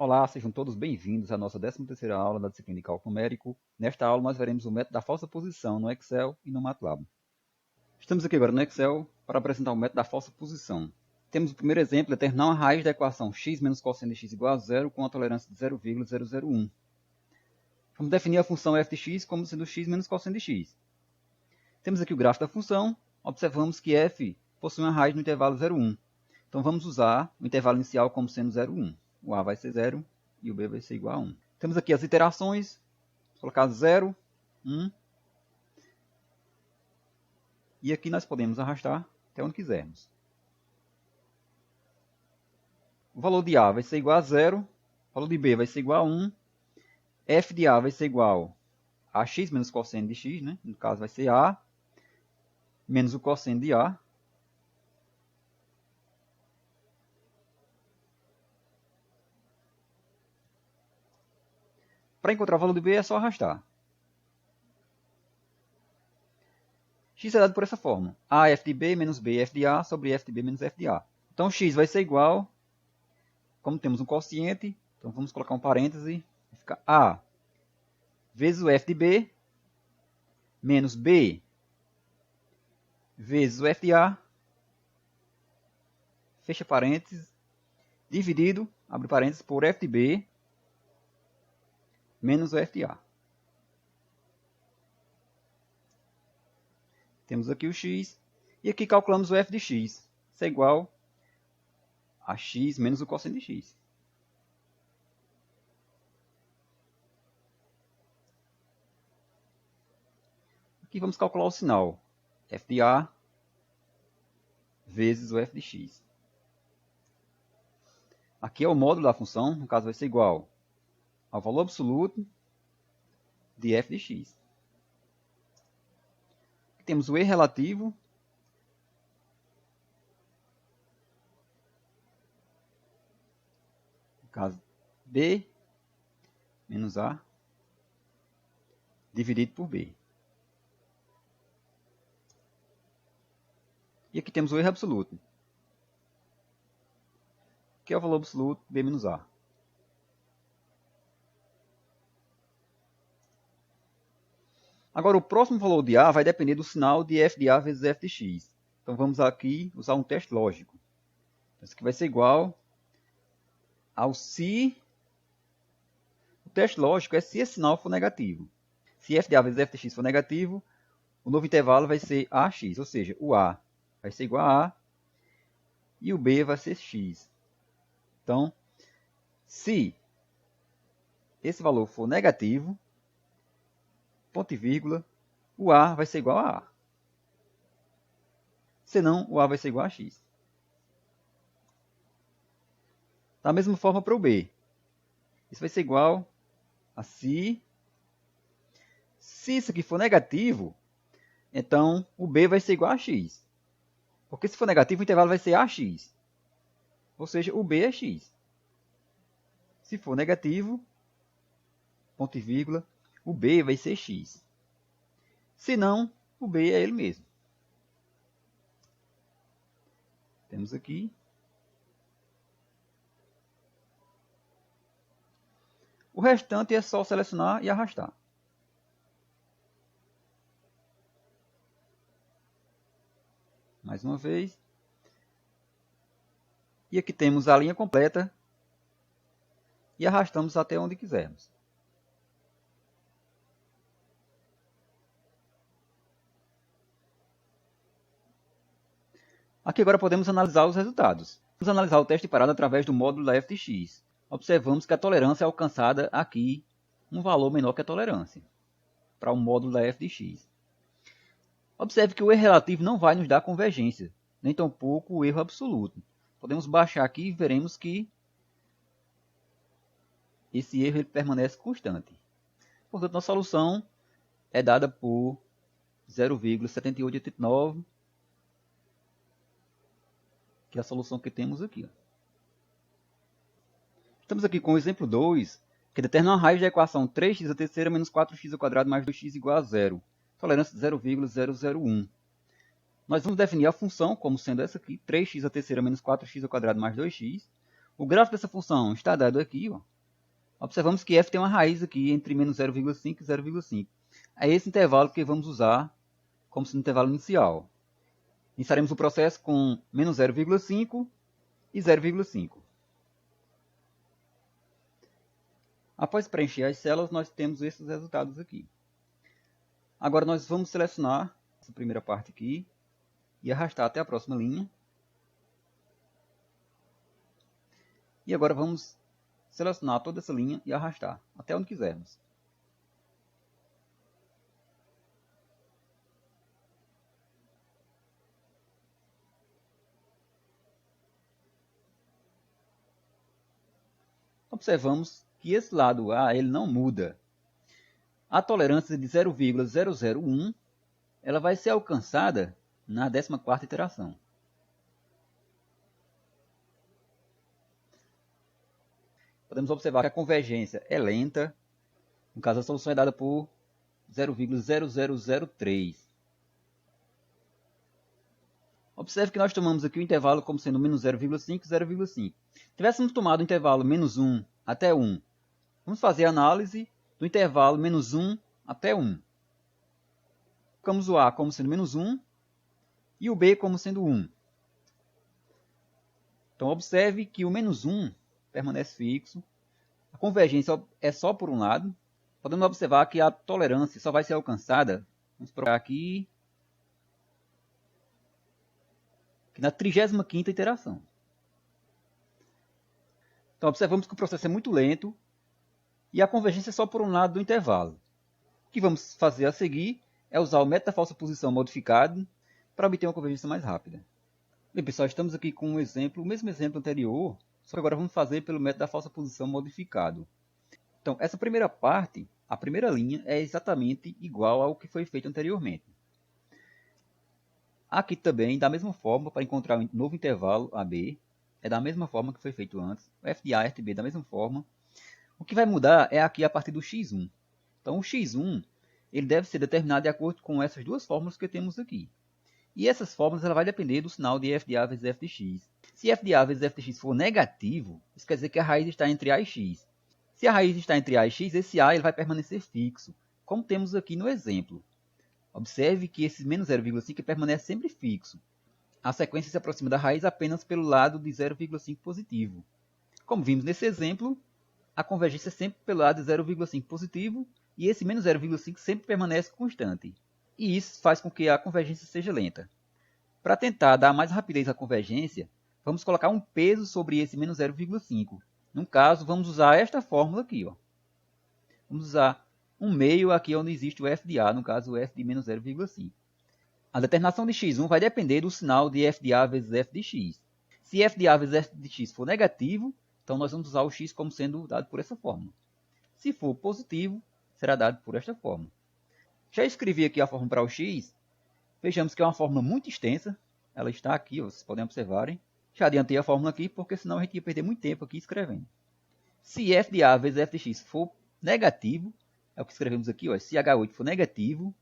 Olá, sejam todos bem-vindos à nossa 13ª aula da disciplina de Cálculo Numérico. Nesta aula nós veremos o método da falsa posição no Excel e no MATLAB. Estamos aqui agora no Excel para apresentar o método da falsa posição. Temos o primeiro exemplo, determinar uma raiz da equação x menos cosseno de x igual a zero com a tolerância de 0,001. Vamos definir a função f de x como sendo x menos cosseno de x. Temos aqui o gráfico da função, observamos que f possui uma raiz no intervalo 0,1. Então vamos usar o intervalo inicial como sendo 0,1. O a vai ser 0 e o b vai ser igual a 1. Temos aqui as iterações, vou colocar 0, 1. E aqui nós podemos arrastar até onde quisermos. O valor de a vai ser igual a 0, o valor de b vai ser igual a 1, f de a vai ser igual a x menos cosseno de x, né? No caso vai ser a menos o cosseno de a. Para encontrar o valor de b é só arrastar. X é dado por essa forma. A f de b menos b f de a sobre f de b menos f de a. Então x vai ser igual, como temos um quociente, então vamos colocar um parêntese, fica a vezes o f de b menos b vezes o f de a, fecha parênteses, dividido, abre parênteses, por f de b menos o f de a. Temos aqui o x, e aqui calculamos o f de x. Isso é igual a x menos o cosseno de x. Aqui vamos calcular o sinal. F de a vezes o f de x. Aqui é o módulo da função, no caso vai ser igual ao valor absoluto de f de x. Aqui temos o e relativo, no caso b menos a dividido por b. E aqui temos o erro absoluto, que é o valor absoluto b menos a. Agora, o próximo valor de a vai depender do sinal de f de a vezes f de x. Então, vamos aqui usar um teste lógico. Isso aqui vai ser igual ao se... O teste lógico é se esse sinal for negativo. Se f de a vezes f de x for negativo, o novo intervalo vai ser ax, ou seja, o a vai ser igual a e o b vai ser x. Então, se esse valor for negativo, ponto e vírgula, o a vai ser igual a a. Senão, o a vai ser igual a x. Da mesma forma para o b. Isso vai ser igual a se isso aqui for negativo, então o b vai ser igual a x. Porque se for negativo, o intervalo vai ser ax. Ou seja, o b é x. Se for negativo, ponto e vírgula, o b vai ser x. Se não, o b é ele mesmo. Temos aqui. O restante é só selecionar e arrastar. Mais uma vez. E aqui temos a linha completa. E arrastamos até onde quisermos. Aqui agora podemos analisar os resultados. Vamos analisar o teste parado através do módulo da f de x. Observamos que a tolerância é alcançada aqui um valor menor que a tolerância, para o módulo da f de x. Observe que o erro relativo não vai nos dar convergência, nem tampouco o erro absoluto. Podemos baixar aqui e veremos que esse erro ele permanece constante. Portanto, nossa solução é dada por 0,7889, que é a solução que temos aqui. Estamos aqui com o exemplo 2, que determina uma raiz da equação 3x a terceira menos 4x ao quadrado mais 2x igual a 0. Tolerância de 0,001. Nós vamos definir a função como sendo essa aqui, 3x a terceira menos 4x ao quadrado mais 2x. O gráfico dessa função está dado aqui. Ó. Observamos que f tem uma raiz aqui entre menos 0,5 e 0,5. É esse intervalo que vamos usar como sendo intervalo inicial. Iniciaremos o processo com menos 0,5 e 0,5. Após preencher as células, nós temos esses resultados aqui. Agora nós vamos selecionar essa primeira parte aqui e arrastar até a próxima linha. E agora vamos selecionar toda essa linha e arrastar até onde quisermos. Observamos que esse lado A ele não muda. A tolerância de 0,001 ela vai ser alcançada na 14ª iteração. Podemos observar que a convergência é lenta. No caso, a solução é dada por 0,0003. Observe que nós tomamos aqui o intervalo como sendo menos 0,5 e 0,5. Se tivéssemos tomado o intervalo menos 1 até 1, vamos fazer a análise do intervalo menos 1 até 1. Colocamos o A como sendo menos 1 e o B como sendo 1. Então, observe que o menos 1 permanece fixo. A convergência é só por um lado. Podemos observar que a tolerância só vai ser alcançada, vamos procurar aqui, na 35ª iteração. Então, observamos que o processo é muito lento e a convergência é só por um lado do intervalo. O que vamos fazer a seguir é usar o método da falsa posição modificado para obter uma convergência mais rápida. Bem, pessoal, estamos aqui com um exemplo, o mesmo exemplo anterior, só que agora vamos fazer pelo método da falsa posição modificado. Então, essa primeira parte, a primeira linha, é exatamente igual ao que foi feito anteriormente. Aqui também, da mesma forma, para encontrar um novo intervalo AB, é da mesma forma que foi feito antes. O f de A e f de B da mesma forma. O que vai mudar é aqui a partir do x1. Então, o x1 ele deve ser determinado de acordo com essas duas fórmulas que temos aqui. E essas fórmulas ela vai depender do sinal de f de A vezes f de x. Se f de A vezes f de x for negativo, isso quer dizer que a raiz está entre A e x. Se a raiz está entre A e x, esse A ele vai permanecer fixo, como temos aqui no exemplo. Observe que esse menos 0,5 permanece sempre fixo. A sequência se aproxima da raiz apenas pelo lado de 0,5 positivo. Como vimos nesse exemplo, a convergência é sempre pelo lado de 0,5 positivo e esse menos 0,5 sempre permanece constante. E isso faz com que a convergência seja lenta. Para tentar dar mais rapidez à convergência, vamos colocar um peso sobre esse menos 0,5. No caso, vamos usar esta fórmula aqui. Ó. Vamos usar um meio aqui onde existe o f de A, no caso o f de menos 0,5. A determinação de x1 vai depender do sinal de f de A vezes f de x. Se f de A vezes f de x for negativo, então nós vamos usar o x como sendo dado por essa fórmula. Se for positivo, será dado por esta fórmula. Já escrevi aqui a fórmula para o x. Vejamos que é uma fórmula muito extensa. Ela está aqui, vocês podem observarem. Já adiantei a fórmula aqui, porque senão a gente ia perder muito tempo aqui escrevendo. Se f de A vezes f de x for negativo, é o que escrevemos aqui, ó, se H8 for negativo,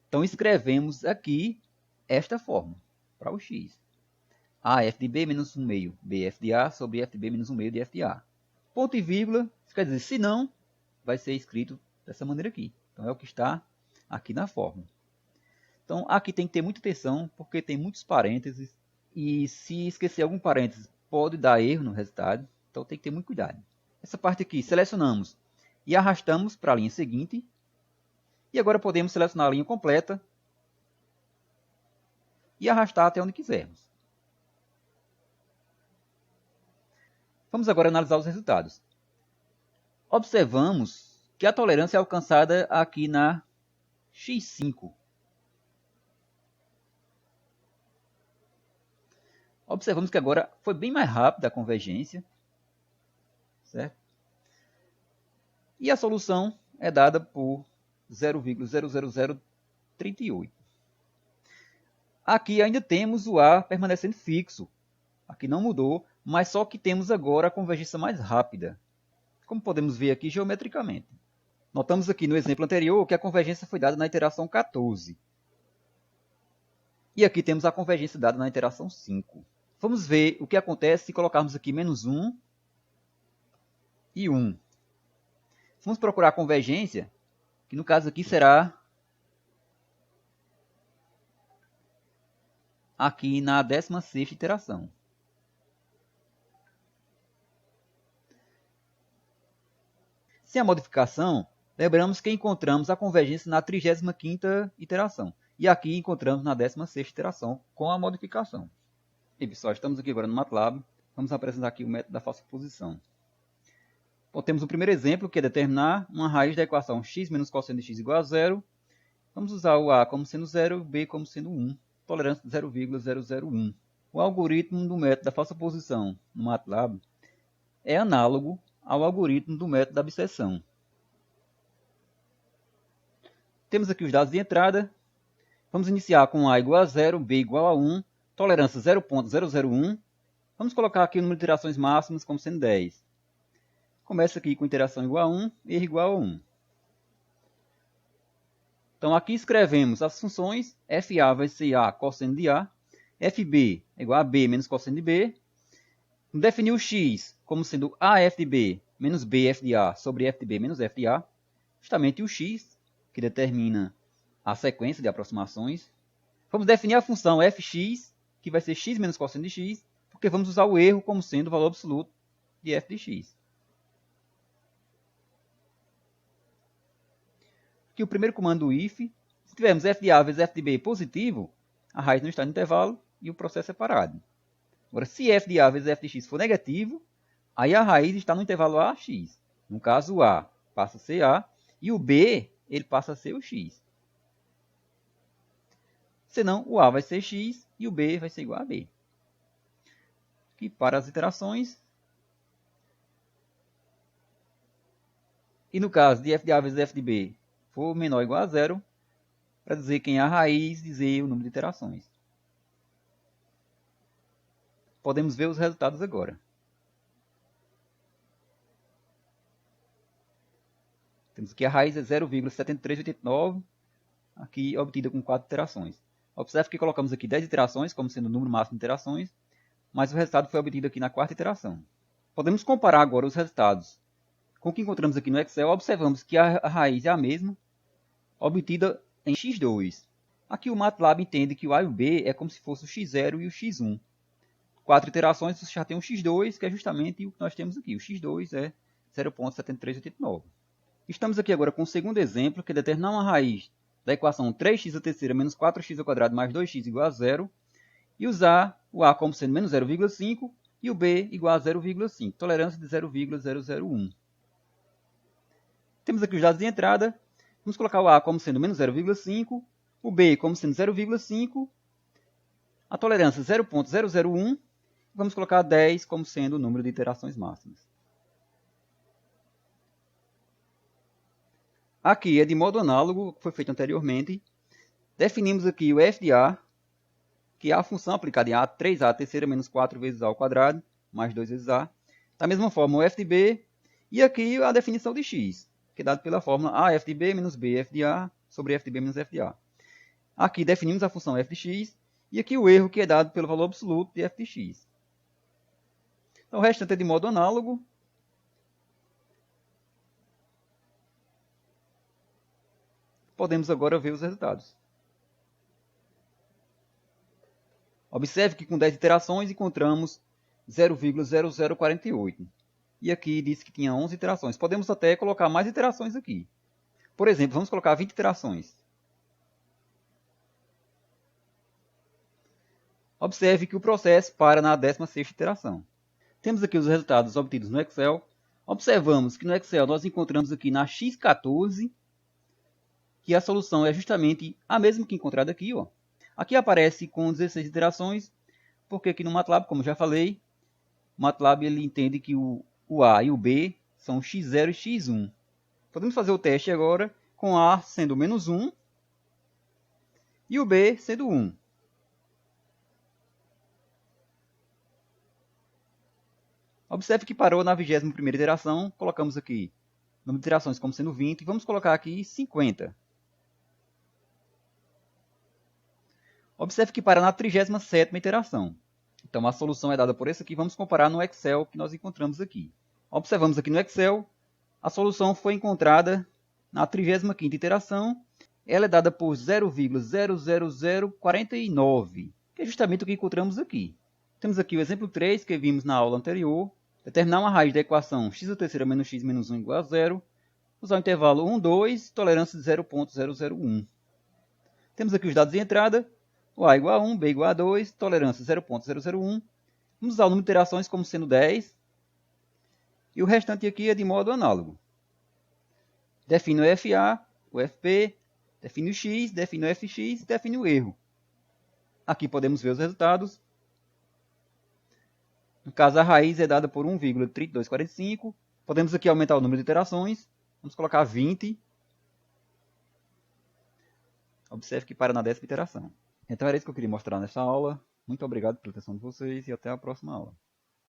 então escrevemos aqui esta fórmula para o x. A f de B menos 1 meio BF de A sobre f de B menos 1 meio de f de A. Ponto e vírgula, isso quer dizer, se não, vai ser escrito dessa maneira aqui. Então é o que está aqui na fórmula. Então aqui tem que ter muita atenção, porque tem muitos parênteses, e se esquecer algum parênteses, pode dar erro no resultado, então tem que ter muito cuidado. Essa parte aqui, selecionamos e arrastamos para a linha seguinte. E agora podemos selecionar a linha completa e arrastar até onde quisermos. Vamos agora analisar os resultados. Observamos que a tolerância é alcançada aqui na x5. Observamos que agora foi bem mais rápida a convergência, certo? E a solução é dada por 0,00038. Aqui ainda temos o A permanecendo fixo. Aqui não mudou, mas só que temos agora a convergência mais rápida, como podemos ver aqui geometricamente. Notamos aqui no exemplo anterior que a convergência foi dada na iteração 14. E aqui temos a convergência dada na iteração 5. Vamos ver o que acontece se colocarmos aqui menos 1 e 1. Vamos procurar a convergência, que no caso aqui será aqui na 16ª iteração. Sem a modificação, lembramos que encontramos a convergência na 35ª iteração. E aqui encontramos na 16ª iteração com a modificação. E pessoal, estamos aqui agora no MATLAB. Vamos apresentar aqui o método da falsa posição. Bom, temos o primeiro exemplo, que é determinar uma raiz da equação x menos cosseno de x igual a zero. Vamos usar o a como sendo 0 e o b como sendo 1. Tolerância de 0,001. O algoritmo do método da falsa posição no MATLAB é análogo ao algoritmo do método da abscissão. Temos aqui os dados de entrada. Vamos iniciar com a igual a 0, b igual a 1, tolerância 0,001. Vamos colocar aqui o número de iterações máximas como sendo 10. Começa aqui com iteração igual a 1, erro igual a 1. Então aqui escrevemos as funções, fa vai ser a cosseno de a, fb é igual a b menos cosseno de b. Definir o x como sendo a f de b menos b f de a sobre f de b menos f de a. Justamente o x, que determina a sequência de aproximações. Vamos definir a função fx, que vai ser x menos cosseno de x, porque vamos usar o erro como sendo o valor absoluto de f de x. Aqui o primeiro comando do if. Se tivermos f de a vezes f de b positivo, a raiz não está no intervalo e o processo é parado. Agora, se f de a vezes f de x for negativo, aí a raiz está no intervalo a, x. No caso, o a passa a ser a e o b ele passa a ser o x. Senão, o a vai ser x e o b vai ser igual a b. Aqui para as iterações. E no caso de f de a vezes f de b for menor ou igual a zero, para dizer quem é a raiz, dizer o número de iterações. Podemos ver os resultados agora. Temos aqui a raiz é 0,7389, aqui obtida com 4 iterações. Observe que colocamos aqui 10 iterações, como sendo o número máximo de iterações, mas o resultado foi obtido aqui na 4ª iteração. Podemos comparar agora os resultados com o que encontramos aqui no Excel. Observamos que a raiz é a mesma, obtida em x2. Aqui o MATLAB entende que o a e o b é como se fosse o x0 e o x1. 4 iterações, você já tem um x2, que é justamente o que nós temos aqui. O x2 é 0,7389. Estamos aqui agora com o segundo exemplo, que é determinar uma raiz da equação 3x à terceira menos 4x ao quadrado mais 2x igual a 0, e usar o a como sendo menos 0,5 e o b igual a 0,5, tolerância de 0,001. Temos aqui os dados de entrada. Vamos colocar o a como sendo menos 0,5, o b como sendo 0,5, a tolerância 0,001, vamos colocar 10 como sendo o número de iterações máximas. Aqui é de modo análogo ao que foi feito anteriormente. Definimos aqui o f de a, que é a função aplicada em a, 3a à terceira menos 4 vezes a ao quadrado, mais 2 vezes a. Da mesma forma, o f de b, e aqui a definição de x, que é dado pela fórmula a f de b menos b f de a sobre f de b menos f de a. Aqui definimos a função f de x, e aqui o erro, que é dado pelo valor absoluto de f de x. Então, o restante é de modo análogo. Podemos agora ver os resultados. Observe que com 10 iterações encontramos 0,0048. E aqui diz que tinha 11 iterações. Podemos até colocar mais iterações aqui. Por exemplo, vamos colocar 20 iterações. Observe que o processo para na 16ª iteração. Temos aqui os resultados obtidos no Excel. Observamos que no Excel nós encontramos aqui na x14 que a solução é justamente a mesma que encontrada aqui. Ó. Aqui aparece com 16 iterações, porque aqui no MATLAB, como já falei, o MATLAB ele entende que o a e o b são x0 e x1. Podemos fazer o teste agora com a sendo menos 1 e o b sendo 1. Observe que parou na 21ª iteração. Colocamos aqui o número de iterações como sendo 20 e vamos colocar aqui 50. Observe que para na 37ª iteração. Então a solução é dada por esse aqui. Vamos comparar no Excel que nós encontramos aqui. Observamos aqui no Excel, a solução foi encontrada na 35ª iteração. Ela é dada por 0,00049, que é justamente o que encontramos aqui. Temos aqui o exemplo 3, que vimos na aula anterior. Determinar uma raiz da equação x² menos x menos 1 igual a 0. Usar o intervalo 1, 2, tolerância de 0,001. Temos aqui os dados de entrada. O A igual a 1, B igual a 2, tolerância 0,001. Vamos usar o número de iterações como sendo 10. E o restante aqui é de modo análogo. Define o FA, o FP, define o X, define o FX e define o erro. Aqui podemos ver os resultados. No caso, a raiz é dada por 1,3245. Podemos aqui aumentar o número de iterações. Vamos colocar 20. Observe que para na 10ª iteração. Então era isso que eu queria mostrar nessa aula. Muito obrigado pela atenção de vocês e até a próxima aula.